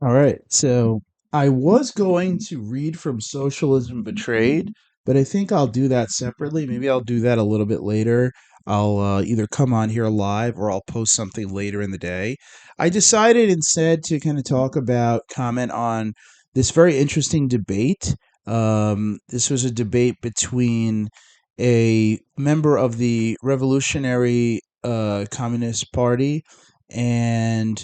All right. So I was going to read from Socialism Betrayed, but I think I'll do that separately. Maybe I'll do that a little bit later. I'll either come on here live or I'll post something later in the day. I decided instead to kind of comment on this very interesting debate. This was a debate between a member of the Revolutionary Communist Party and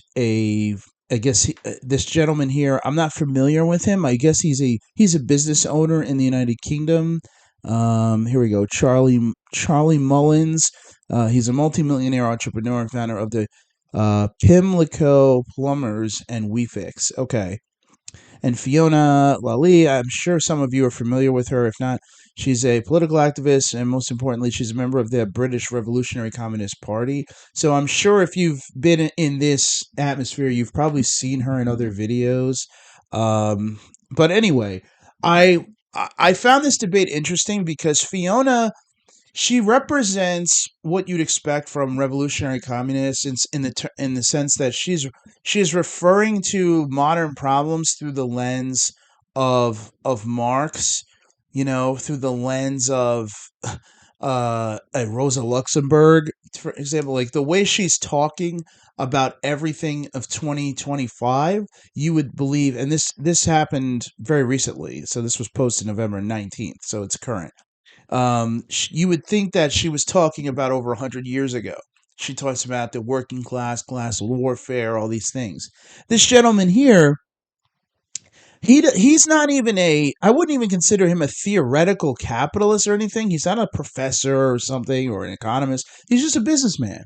I guess this gentleman here, I'm not familiar with him. I guess he's a business owner in the United Kingdom. Here we go, Charlie Mullins. He's a multimillionaire entrepreneur and founder of the Pimlico Plumbers and WeFix. Okay, and Fiona Lally, I'm sure some of you are familiar with her. If not, she's a political activist, and most importantly, she's a member of the British Revolutionary Communist Party. So I'm sure if you've been in this atmosphere, you've probably seen her in other videos. But anyway, I I found this debate interesting because Fiona, she represents what you'd expect from revolutionary communists in the sense that she's referring to modern problems through the lens of Marx, through the lens of Rosa Luxemburg, for example, like the way she's talking about everything of 2025, you would believe, and this happened very recently, so this was posted November 19th, so it's current. You would think that she was talking about over 100 years ago. She talks about the working class warfare, all these things. This gentleman here, he's not even I wouldn't even consider him a theoretical capitalist or anything. He's not a professor or something or an economist. He's just a businessman.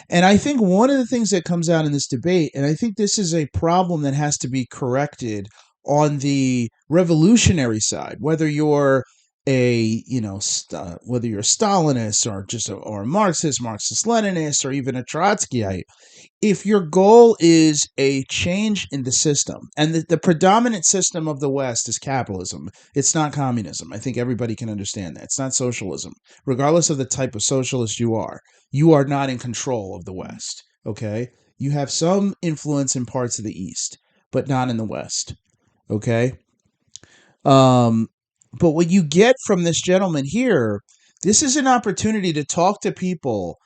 And I think one of the things that comes out in this debate, and I think this is a problem that has to be corrected on the revolutionary side, whether you're whether you're a Stalinist or or a Marxist Leninist, or even a Trotskyite, if your goal is a change in the system, and the predominant system of the West is capitalism, it's not communism. I think everybody can understand that. It's not socialism. Regardless of the type of socialist you are not in control of the West. Okay? You have some influence in parts of the East, but not in the West. Okay? Um, but what you get from this gentleman here, this is an opportunity to talk to people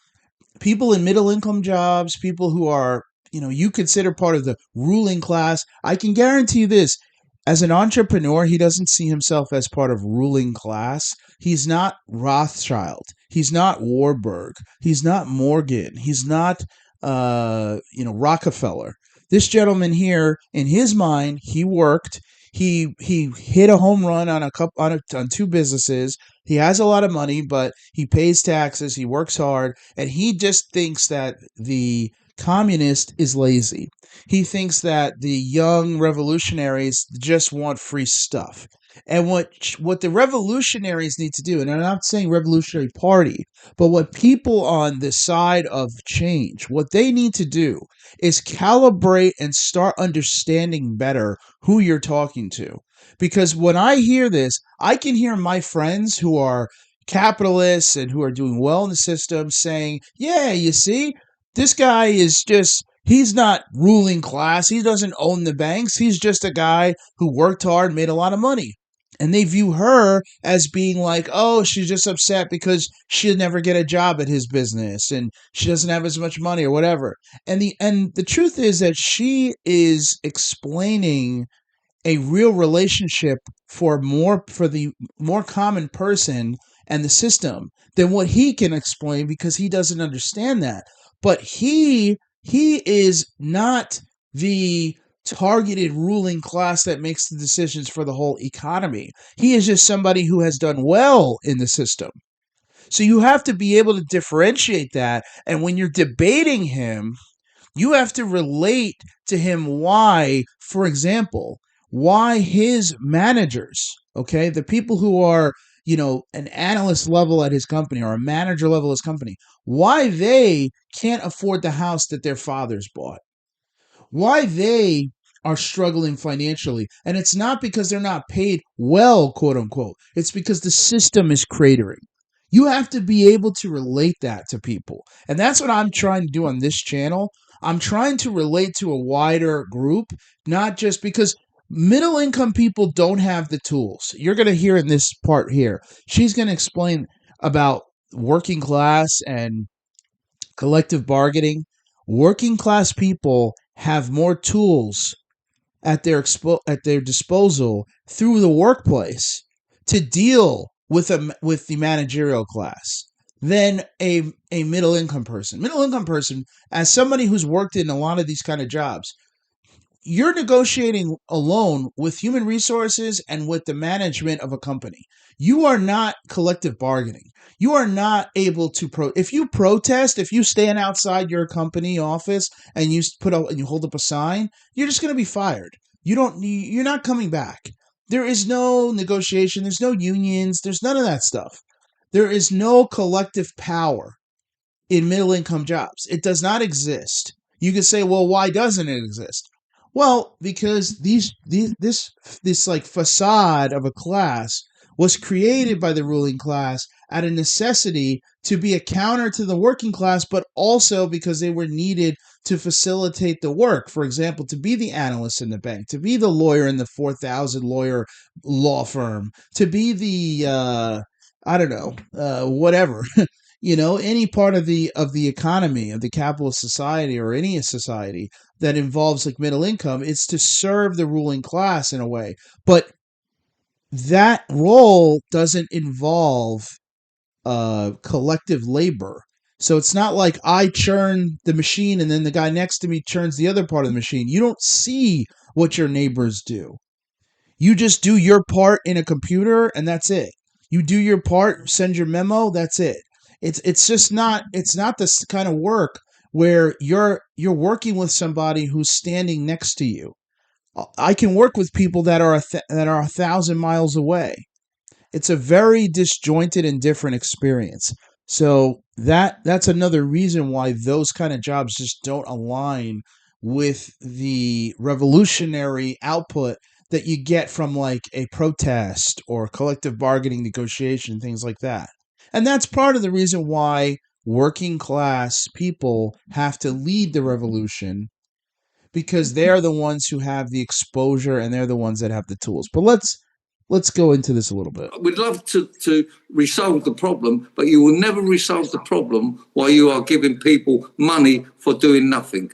in middle income jobs, people who are, you consider part of the ruling class. I can guarantee you this. As an entrepreneur, he doesn't see himself as part of ruling class. He's not Rothschild. He's not Warburg. He's not Morgan. He's not, Rockefeller. This gentleman here, in his mind, he worked. He hit a home run on on two businesses. He has a lot of money, but he pays taxes. He works hard, and he just thinks that the communist is lazy. He thinks that the young revolutionaries just want free stuff. And what the revolutionaries need to do, and I'm not saying revolutionary party, but what people on the side of change, what they need to do is calibrate and start understanding better who you're talking to. Because when I hear this, I can hear my friends who are capitalists and who are doing well in the system saying, yeah, you see, this guy is just, he's not ruling class. He doesn't own the banks. He's just a guy who worked hard, made a lot of money. And they view her as being like, oh, she's just upset because she'll never get a job at his business and she doesn't have as much money or whatever. And the truth is that she is explaining a real relationship for the more common person and the system than what he can explain, because he doesn't understand that. But he is not the targeted ruling class that makes the decisions for the whole economy. He is just somebody who has done well in the system. So you have to be able to differentiate that. And when you're debating him, you have to relate to him why, for example, why his managers, okay, the people who are, an analyst level at his company or a manager level at his company, why they can't afford the house that their fathers bought, why they are struggling financially. And it's not because they're not paid well, quote unquote. It's because the system is cratering. You have to be able to relate that to people. And that's what I'm trying to do on this channel. I'm trying to relate to a wider group, not just because middle income people don't have the tools. You're going to hear in this part here. She's going to explain about working class and collective bargaining. Working class people have more tools at their disposal through the workplace to deal with the managerial class than a middle income person. Middle income person, as somebody who's worked in a lot of these kind of jobs, you're negotiating alone with human resources and with the management of a company. You are not collective bargaining. You are not able to if you protest, if you stand outside your company office and you put up and you hold up a sign, you're just going to be fired. You're not coming back. There is no negotiation, there's no unions, there's none of that stuff. There is no collective power in middle income jobs. It does not exist. You could say, well, why doesn't it exist? Well, because this like facade of a class was created by the ruling class out of necessity to be a counter to the working class, but also because they were needed to facilitate the work. For example, to be the analyst in the bank, to be the lawyer in the 4,000 lawyer law firm, to be the I don't know, whatever, any part of the economy of the capitalist society or any society that involves like middle income, it's to serve the ruling class in a way. But that role doesn't involve collective labor. So it's not like I churn the machine and then the guy next to me churns the other part of the machine. You don't see what your neighbors do. You just do your part in a computer and that's it. You do your part, send your memo, that's it. It's just not it's not this kind of work where you're working with somebody who's standing next to you. I can work with people that are that are 1,000 miles away. It's a very disjointed and different experience. So that's another reason why those kind of jobs just don't align with the revolutionary output that you get from like a protest or collective bargaining negotiation, things like that. And that's part of the reason why working class people have to lead the revolution, because they're the ones who have the exposure and they're the ones that have the tools. But let's go into this a little bit. We'd love to resolve the problem, but you will never resolve the problem while you are giving people money for doing nothing.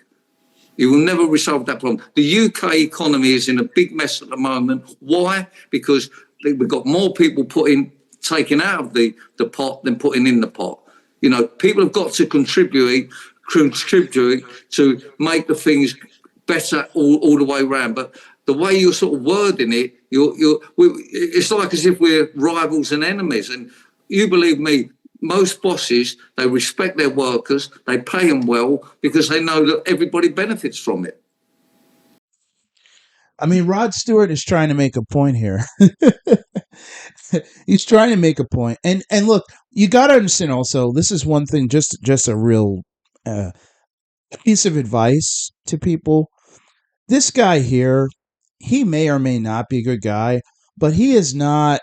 You will never resolve that problem. The UK economy is in a big mess at the moment. Why? Because we've got more people taking out of the pot than putting in the pot. People have got to contribute to make the things better all the way around. But the way you're sort of wording it, it's like as if we're rivals and enemies. And you believe me, most bosses, they respect their workers, they pay them well because they know that everybody benefits from it. I mean, Rod Stewart is trying to make a point here. He's trying to make a point. And look, you got to understand also, this is one thing, just a real piece of advice to people. This guy here, he may or may not be a good guy, but he is not.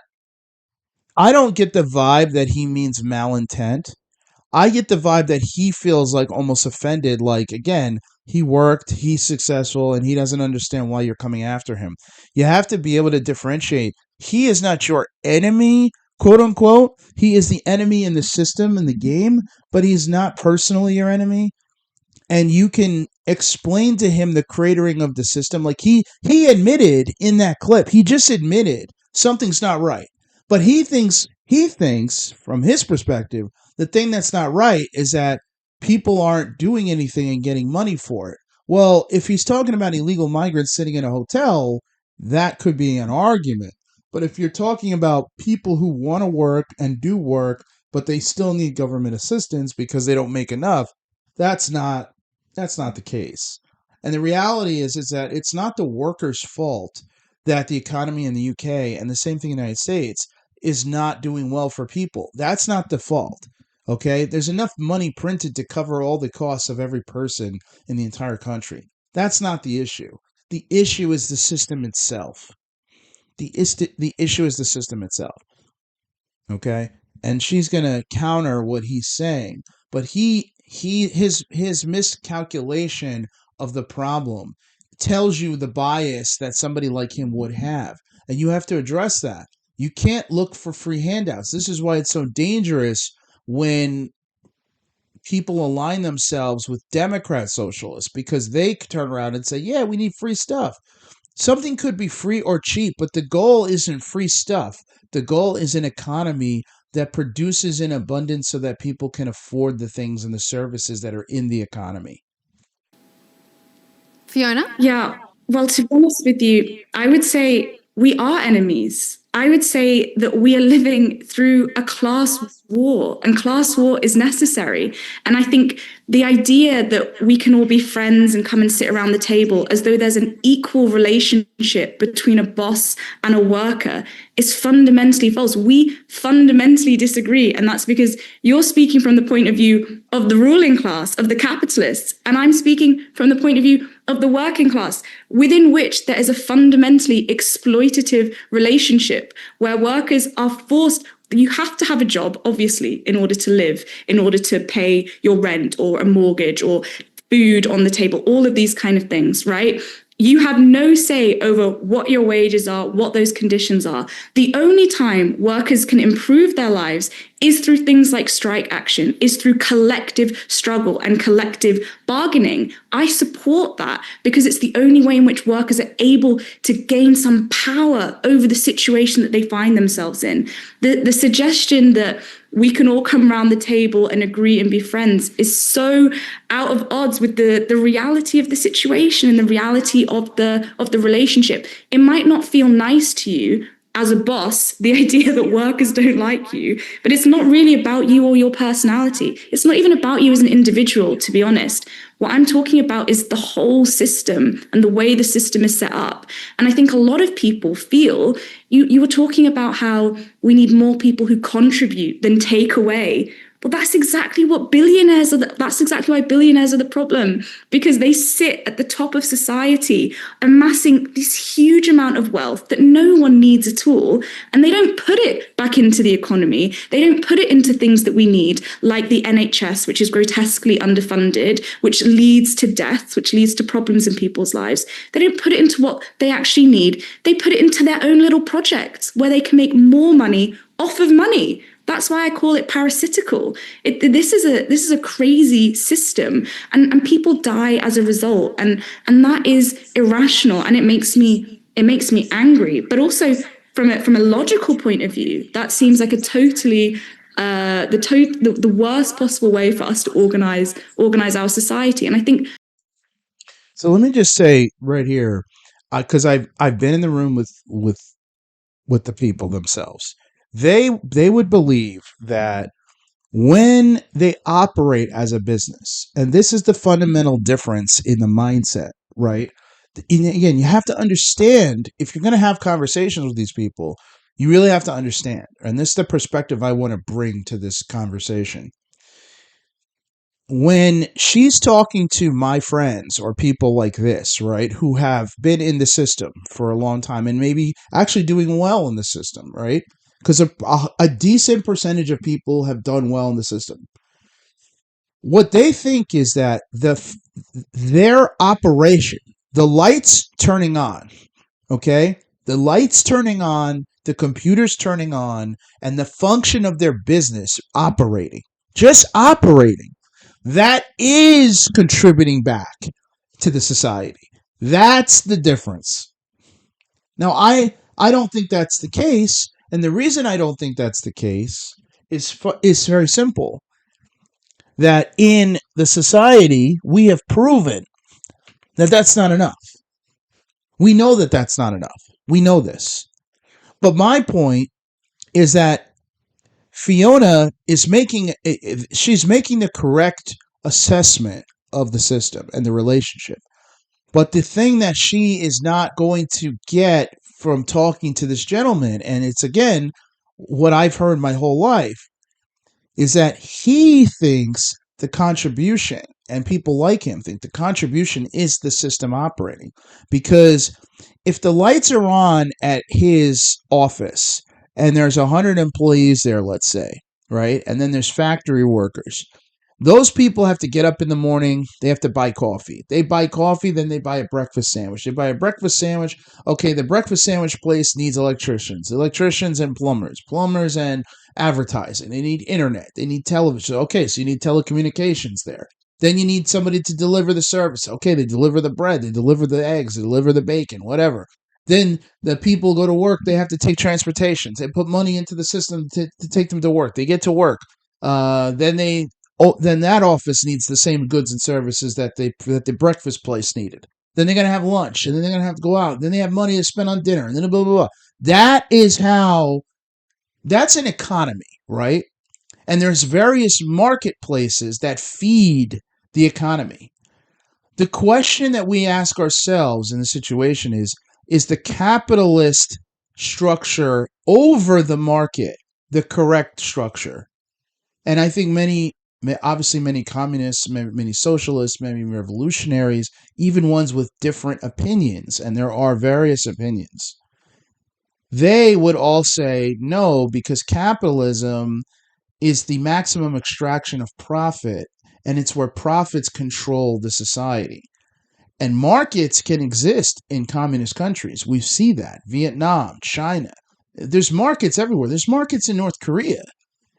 I don't get the vibe that he means malintent. I get the vibe that he feels like almost offended. Like, again, he worked, he's successful, and he doesn't understand why you're coming after him. You have to be able to differentiate. He is not your enemy, quote unquote. He is the enemy in the system, in the game, but he's not personally your enemy. And you can explain to him the cratering of the system. Like he admitted in that clip, he just admitted something's not right. But he thinks from his perspective, the thing that's not right is that people aren't doing anything and getting money for it. Well, if he's talking about illegal migrants sitting in a hotel, that could be an argument. But if you're talking about people who want to work and do work, but they still need government assistance because they don't make enough, that's not that's not the case. And the reality is that it's not the workers' fault that the economy in the UK and the same thing in the United States is not doing well for people. That's not the fault. Okay? There's enough money printed to cover all the costs of every person in the entire country. That's not the issue. The issue is the system itself. The issue is the system itself. Okay? and she's going to counter what he's saying. But his miscalculation of the problem tells you the bias that somebody like him would have, and you have to address that. You can't look for free handouts. This is why it's so dangerous when people align themselves with Democrat socialists, because they turn around and say, yeah, we need free stuff. Something could be free or cheap, but the goal isn't free stuff. The goal is an economy that produces in abundance so that people can afford the things and the services that are in the economy. Fiona? Yeah, well, to be honest with you, I would say we are enemies. I would say that we are living through a class war, and class war is necessary. And I think the idea that we can all be friends and come and sit around the table as though there's an equal relationship between a boss and a worker is fundamentally false. We fundamentally disagree. And that's because you're speaking from the point of view of the ruling class, of the capitalists, and I'm speaking from the point of view of the working class, within which there is a fundamentally exploitative relationship where workers are forced. You have to have a job, obviously, in order to live, in order to pay your rent or a mortgage or food on the table, all of these kind of things, right? You have no say over what your wages are, what those conditions are. The only time workers can improve their lives is through things like strike action, is through collective struggle and collective bargaining. I support that because it's the only way in which workers are able to gain some power over the situation that they find themselves in. The suggestion that we can all come around the table and agree and be friends is so out of odds with the reality of the situation and the reality of the relationship. It might not feel nice to you as a boss, the idea that workers don't like you, but it's not really about you or your personality. It's not even about you as an individual, to be honest. What I'm talking about is the whole system and the way the system is set up. And I think a lot of people feel, you were talking about how we need more people who contribute than take away. Well, that's exactly what billionaires are. That's exactly why billionaires are the problem, because they sit at the top of society, amassing this huge amount of wealth that no one needs at all. And they don't put it back into the economy. They don't put it into things that we need, like the NHS, which is grotesquely underfunded, which leads to deaths, which leads to problems in people's lives. They don't put it into what they actually need. They put it into their own little projects where they can make more money off of money. That's why I call it parasitical. This is a crazy system, and people die as a result, and that is irrational, and it makes me angry. But also from a logical point of view, that seems like a totally the worst possible way for us to organize our society. And I think. So let me just say right here, because I've been in the room with the people themselves. They would believe that when they operate as a business, and this is the fundamental difference in the mindset, right? And again, you have to understand, if you're going to have conversations with these people, you really have to understand. And this is the perspective I want to bring to this conversation. When she's talking to my friends or people like this, right, who have been in the system for a long time and maybe actually doing well in the system, right? Because a decent percentage of people have done well in the system. What they think is that their operation, the lights turning on, okay? The lights turning on, the computers turning on, and the function of their business operating, just operating, that is contributing back to the society. That's the difference. Now, I don't think that's the case. And the reason I don't think that's the case is very simple. That in the society, we have proven that that's not enough. We know that that's not enough. We know this. But my point is that Fiona is she's making the correct assessment of the system and the relationship. But the thing that she is not going to get from talking to this gentleman, and it's again what I've heard my whole life, is that he thinks the contribution, and people like him think the contribution is the system operating. Because if the lights are on at his office and there's 100 employees there, let's say, right? And then there's factory workers. Those people have to get up in the morning. They have to buy coffee. They buy coffee, then they buy a breakfast sandwich. They buy a breakfast sandwich. Okay, the breakfast sandwich place needs electricians and plumbers and advertising. They need internet. They need television. Okay, so you need telecommunications there. Then you need somebody to deliver the service. Okay, they deliver the bread, they deliver the eggs, they deliver the bacon, whatever. Then the people go to work. They have to take transportations. They put money into the system to take them to work. They get to work. Then that office needs the same goods and services that the breakfast place needed. Then they're gonna have lunch, and then they're gonna have to go out. Then they have money to spend on dinner, and then blah blah blah. That is how. That's an economy, right? And there's various marketplaces that feed the economy. The question that we ask ourselves in the situation is the capitalist structure over the market the correct structure? And I think obviously many communists, many socialists, many revolutionaries, even ones with different opinions, and there are various opinions, they would all say no, because capitalism is the maximum extraction of profit, and it's where profits control the society. And markets can exist in communist countries. We see that. Vietnam, China. There's markets everywhere. There's markets in North Korea.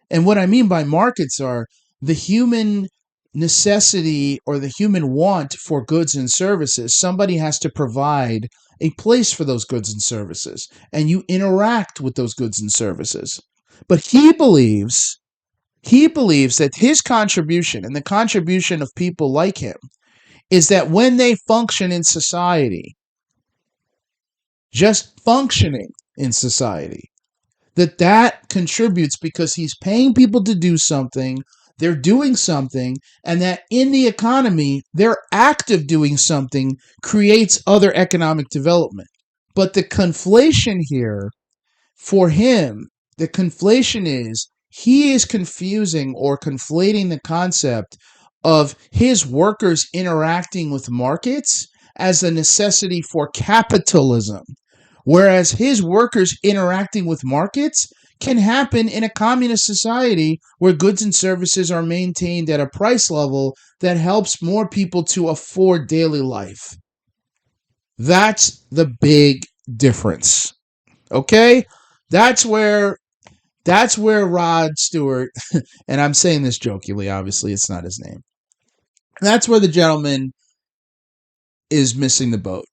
And what I mean by markets are the human necessity or the human want for goods and services. Somebody has to provide a place for those goods and services, and you interact with those goods and services. But he believes that his contribution and the contribution of people like him is that when they function in society, just functioning in society, that contributes because he's paying people to do something, they're doing something, and that in the economy, their act of doing something creates other economic development. But the conflation here, for him, the conflation is he is confusing or conflating the concept of his workers interacting with markets as a necessity for capitalism, whereas his workers interacting with markets can happen in a communist society where goods and services are maintained at a price level that helps more people to afford daily life. That's the big difference. Okay? That's where Rod Stewart, and I'm saying this jokingly, obviously it's not his name. That's where the gentleman is missing the boat,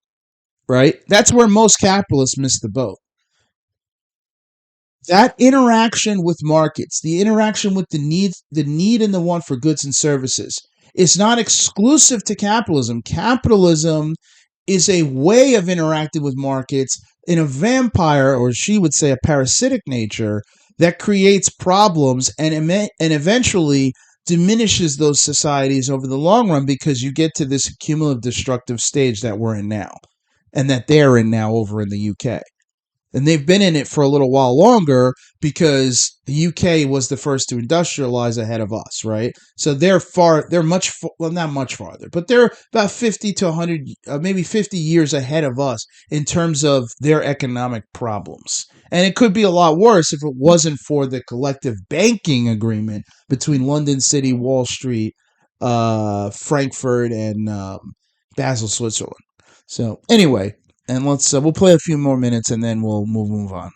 right? That's where most capitalists miss the boat. That interaction with markets, the interaction with the need and the want for goods and services is not exclusive to capitalism. Capitalism is a way of interacting with markets in a vampire, or she would say a parasitic nature, that creates problems and eventually diminishes those societies over the long run, because you get to this cumulative destructive stage that we're in now and that they're in now over in the UK. And they've been in it for a little while longer because the UK was the first to industrialize ahead of us, right? So they're not much farther, but they're about 50 to 100, maybe 50 years ahead of us in terms of their economic problems. And it could be a lot worse if it wasn't for the collective banking agreement between London City, Wall Street, Frankfurt, and Basel, Switzerland. So anyway, and we'll play a few more minutes and then we'll move on.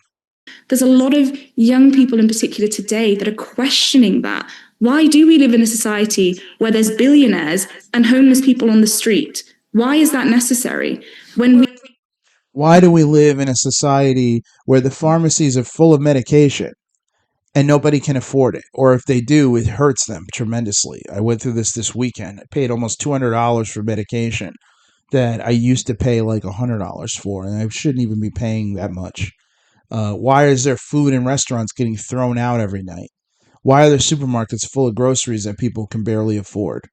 There's a lot of young people in particular today that are questioning that. Why do we live in a society where there's billionaires and homeless people on the street? Why is that necessary? Why do we live in a society where the pharmacies are full of medication and nobody can afford it? Or if they do, it hurts them tremendously. I went through this weekend. I paid almost $200 for medication that I used to pay like $100 for, and I shouldn't even be paying that much. Why is there food in restaurants getting thrown out every night? Why are there supermarkets full of groceries that people can barely afford?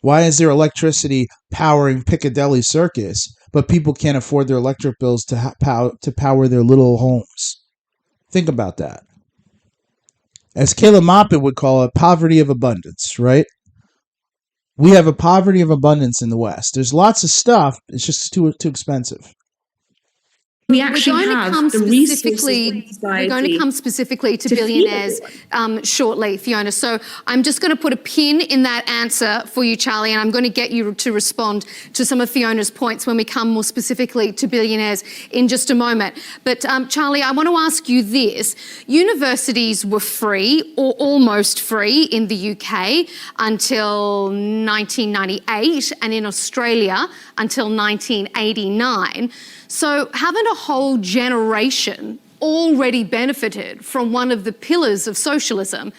Why is there electricity powering Piccadilly Circus, but people can't afford their electric bills to power their little homes? Think about that. As Caleb Moppet would call it, poverty of abundance, right? We have a poverty of abundance in the West. There's lots of stuff. It's just too expensive. we actually have the resources in We're going to society come specifically to to feed billionaires everyone. shortly, Fiona. So I'm just going to put a pin in that answer for you, Charlie, and I'm going to get you to respond to some of Fiona's points when we come more specifically to billionaires in just a moment. But Charlie, I want to ask you this. Universities were free or almost free in the UK until 1998 and in Australia until 1989. So haven't a whole generation already benefited from one of the pillars of socialism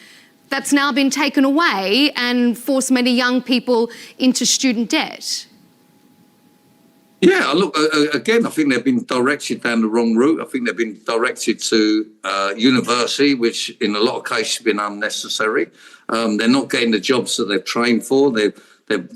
that's now been taken away and forced many young people into student debt? Yeah, look, again, I think they've been directed down the wrong route. I think they've been directed to university, which in a lot of cases has been unnecessary. They're not getting the jobs that they've trained for. They've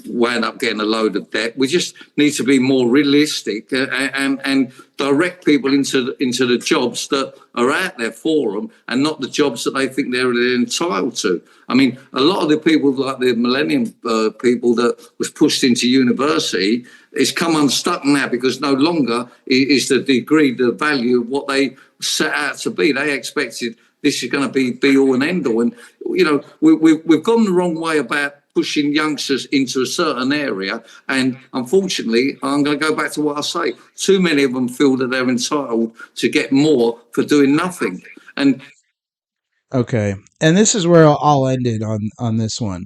wound up getting a load of debt. We just need to be more realistic and direct people into the jobs that are out there for them and not the jobs that they think they're entitled to. I mean, a lot of the people, like the millennium people that was pushed into university, it's come unstuck now because no longer is the degree, the value of what they set out to be. They expected this is going to be all and end all. And, you know, we've gone the wrong way about pushing youngsters into a certain area. And unfortunately, I'm going to go back to what I say. Too many of them feel that they're entitled to get more for doing nothing. And Okay, and this is where I'll end it on this one.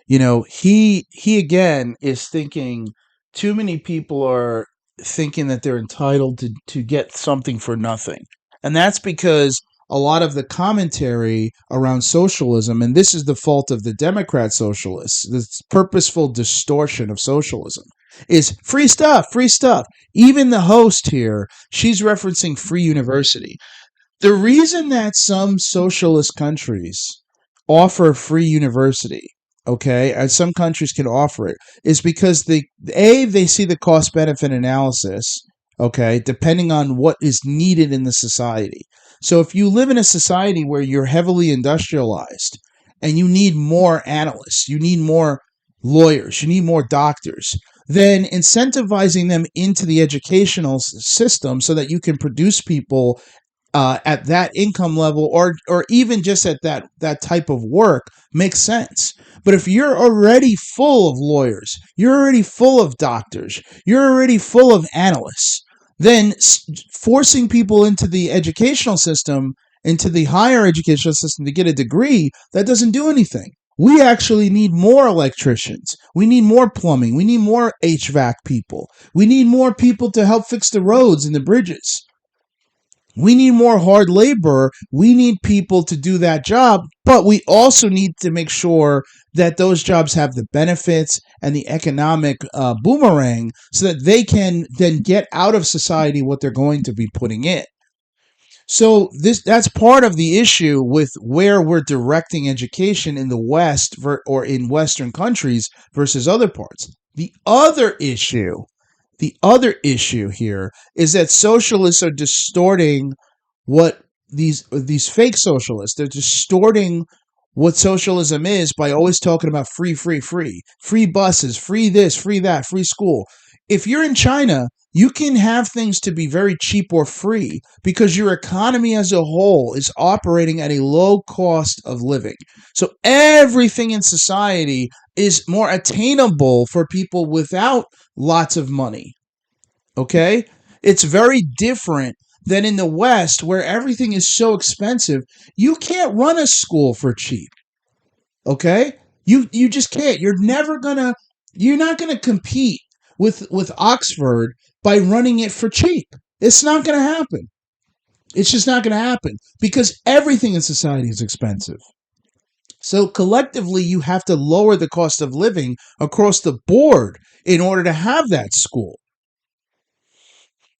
You know, he again is thinking too many people are thinking that they're entitled to get something for nothing. And that's because a lot of the commentary around socialism, and this is the fault of the Democrat socialists, this purposeful distortion of socialism, is free stuff, free stuff. Even the host here, she's referencing free university. The reason that some socialist countries offer free university, okay, and some countries can offer it, is because they see the cost benefit analysis, okay, depending on what is needed in the society. So if you live in a society where you're heavily industrialized and you need more analysts, you need more lawyers, you need more doctors, then incentivizing them into the educational system so that you can produce people at that income level or even just at that type of work makes sense. But if you're already full of lawyers, you're already full of doctors, you're already full of analysts, then forcing people into the educational system, into the higher educational system to get a degree, that doesn't do anything. We actually need more electricians. We need more plumbing. We need more HVAC people. We need more people to help fix the roads and the bridges. We need more hard labor. We need people to do that job, but we also need to make sure that those jobs have the benefits and the economic boomerang so that they can then get out of society what they're going to be putting in. So that's part of the issue with where we're directing education in the West or in Western countries versus other parts. The other issue here is that socialists are distorting what these fake socialists, they're distorting what socialism is by always talking about free, free, free, free buses, free this, free that, free school. If you're in China, you can have things to be very cheap or free because your economy as a whole is operating at a low cost of living. So everything in society is more attainable for people without lots of money. Okay? It's very different than in the West where everything is so expensive. You can't run a school for cheap. Okay? You just can't. You're not gonna compete with Oxford by running it for cheap. It's not gonna happen. It's just not gonna happen because everything in society is expensive. So collectively, you have to lower the cost of living across the board in order to have that school.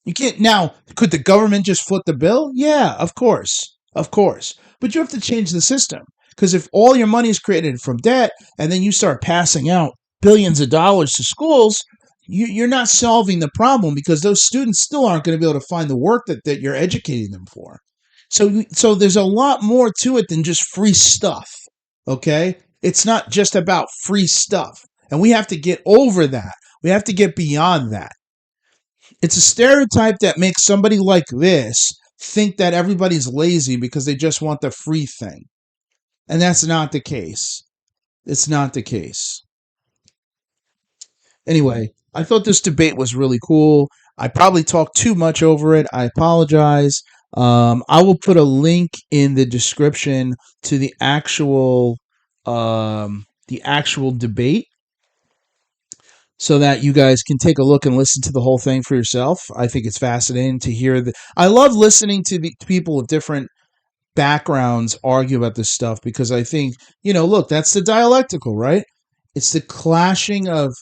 You can't now. Could the government just foot the bill? Yeah, of course, of course. But you have to change the system because if all your money is created from debt and then you start passing out billions of dollars to schools, you're not solving the problem because those students still aren't going to be able to find the work that you're educating them for. So there's a lot more to it than just free stuff. Okay, it's not just about free stuff, and we have to get over that. We have to get beyond that. It's a stereotype that makes somebody like this think that everybody's lazy because they just want the free thing. And that's not the case. It's not the case. Anyway, I thought this debate was really cool. I probably talked too much over it. I apologize. I will put a link in the description to the actual debate so that you guys can take a look and listen to the whole thing for yourself. I think it's fascinating to hear the. I love listening to the to people with different backgrounds argue about this stuff because I think, look, that's the dialectical, right? It's the clashing of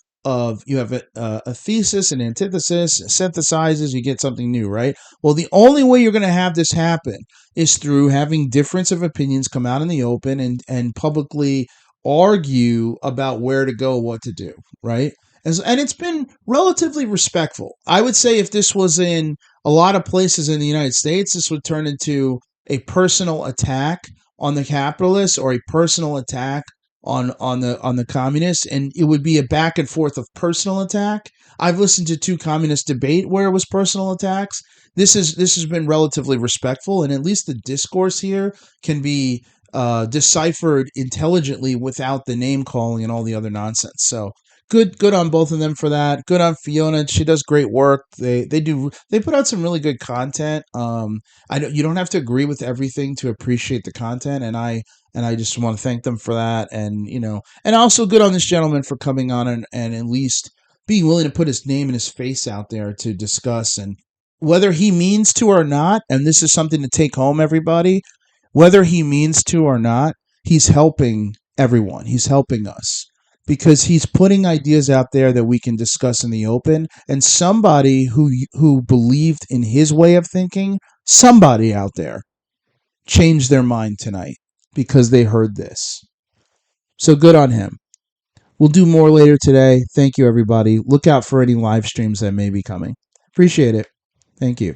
you have a thesis and antithesis, synthesizes, you get something new, right? Well, the only way you're going to have this happen is through having difference of opinions come out in the open and publicly argue about where to go, what to do, right? And it's been relatively respectful. I would say if this was in a lot of places in the United States, this would turn into a personal attack on the capitalists or a personal attack on the communists, and it would be a back and forth of personal attack. I've listened to two communists debate where it was personal attacks. This has been relatively respectful, and at least the discourse here can be deciphered intelligently without the name calling and all the other nonsense. So good on both of them for that. Good on Fiona. She does great work. They put out some really good content. You don't have to agree with everything to appreciate the content, and I just want to thank them for that. And also good on this gentleman for coming on and at least being willing to put his name and his face out there to discuss, and whether he means to or not, and this is something to take home, everybody, whether he means to or not, he's helping everyone. He's helping us because he's putting ideas out there that we can discuss in the open, and somebody who believed in his way of thinking, somebody out there changed their mind tonight because they heard this. So good on him. We'll do more later today. Thank you, everybody. Look out for any live streams that may be coming. Appreciate it. Thank you.